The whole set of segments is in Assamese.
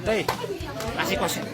Đây, kasih kosen.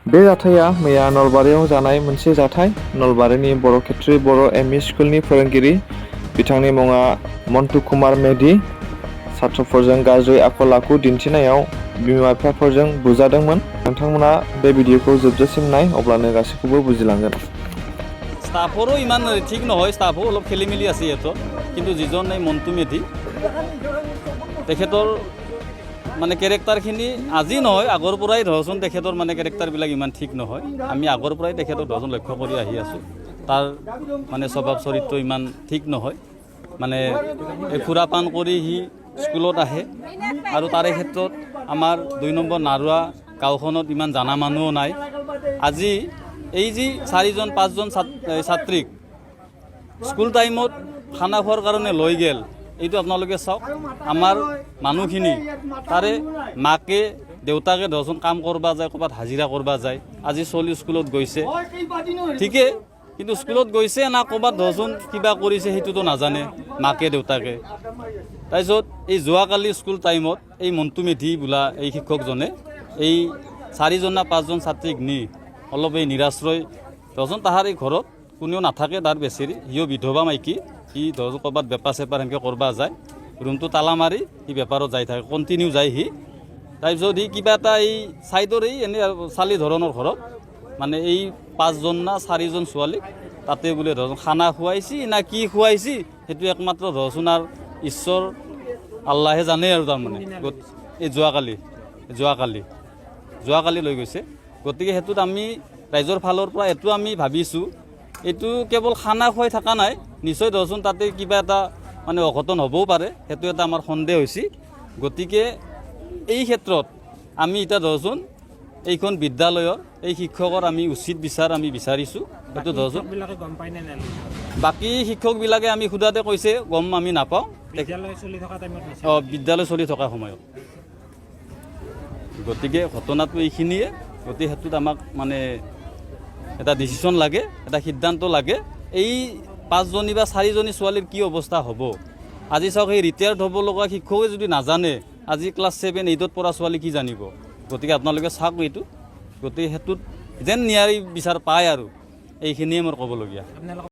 बे जाथाया मैया नलबारियाव जानाय मोनसे जाथाय। नलबारिनि बर' खेत्री बर' एमइ स्कुलनि फोरोंगिरि बिथांनि मुङा मन्टु कुमार मेधि सात्रफोरजों गाज्रि आखल आखु दिन्थिनायाव बिमा बिफाफोरजों बुजादोंमोन। नोंथांमोना बे भिडिअखौ जोबजासिम नाय, अब्लानो गासैखौबो बुजिलांगोन। स्टाफरो इमान ठीक নহয়, स्टाफो অলপ খেলি মেলি আছে ইয়াত, কিন্তু যিজন এই মন্টু মেধি তেখেতৰ মানে কেৰেক্টাৰখিনি আজি নহয় আগৰ পৰাই ধৰচোন তেখেতৰ মানে কেৰেক্টাৰবিলাক ইমান ঠিক নহয়। আমি আগৰ পৰাই তেখেতক ধৰচোন লক্ষ্য কৰি আহি আছোঁ। তাৰ মানে স্বভাৱ চৰিত্ৰ ইমান ঠিক নহয়। মানে এই সুৰাপান কৰি সি স্কুলত আহে, আৰু তাৰে ক্ষেত্ৰত আমাৰ 2 নম্বৰ নাৰুৱা গাঁওখনত ইমান জানা মানুহো নাই। আজি এই যি 4-5জন ছাত্ৰীক স্কুল টাইমত খানা খোৱাৰ কাৰণে লৈ গেল, এইটো আপোনালোকে চাওক। আমাৰ মানুহখিনি তাৰে মাকে দেউতাকে ধৰচোন কাম কৰবা যায়, ক'ৰবাত হাজিৰা কৰবা যায়। আজি চলি স্কুলত গৈছে ঠিকে, কিন্তু স্কুলত গৈছে না ক'ৰবাত ধৰচোন কিবা কৰিছে সেইটোতো নাজানে মাকে দেউতাকে। তাৰপিছত এই যোৱাকালি স্কুল টাইমত এই মন্টু মেধি বোলা এই শিক্ষকজনে এই 4জন না 5জন ছাত্ৰীক নি অলপ এই নিৰাশ্ৰয় ধৰচোন তাহাৰ এই ঘৰত কোনেও নাথাকে, তাৰ বেচেৰি সিও বিধৱা মাইকী, সি ধৰচোন ক'ৰবাত বেপাৰ চেপাৰ সেনেকৈ কৰবা যায়, ৰুমটো তালা মাৰি সি বেপাৰত যাই থাকে, কণ্টিনিউ যায় সি। তাৰপিছত সি কিবা এটা এই ছাইডৰ এই এনেই চালি ধৰণৰ ঘৰত মানে এই 5জন না 4জন ছোৱালীক তাতে বোলে ধৰচোন খানা খুৱাইছি না কি খুৱাইছি সেইটো একমাত্ৰ ধৰচোন আৰু ঈশ্বৰ আল্লাহে জানে আৰু। তাৰমানে এই যোৱাকালি লৈ গৈছে। গতিকে সেইটোত আমি ৰাইজৰ ফালৰ পৰা এইটো আমি ভাবিছোঁ, এইটো কেৱল খানা খুৱাই থকা নাই, নিশ্চয় ধৰচোন তাতে কিবা এটা মানে অঘটন হ'বও পাৰে, সেইটো এটা আমাৰ সন্দেহ হৈছে। গতিকে এই ক্ষেত্ৰত আমি এতিয়া ধৰচোন এইখন বিদ্যালয়ৰ এই শিক্ষকৰ আমি উচিত বিচাৰ আমি বিচাৰিছোঁ। সেইটো ধৰচোন বাকী শিক্ষকবিলাকে আমি সোধাতে কৈছে গম আমি নাপাওঁ, বিদ্যালয় চলি থকা সময়ত। গতিকে ঘটনাটো এইখিনিয়ে। গতিকে সেইটোত আমাক মানে এটা ডিচিশ্যন লাগে, এটা সিদ্ধান্ত লাগে। এই 5জনী বা 4জনী ছোৱালীৰ কি অৱস্থা হ'ব আজি চাওক। সেই ৰিটায়াৰ্ড হ'ব লগা শিক্ষকে যদি নাজানে, আজি ক্লাছ 7-8ত পঢ়া ছোৱালী কি জানিব? গতিকে আপোনালোকে চাওক এইটো। গতিকে সেইটোত যেন ন্যায় বিচাৰ পায় আৰু এইখিনিয়ে মোৰ ক'বলগীয়া।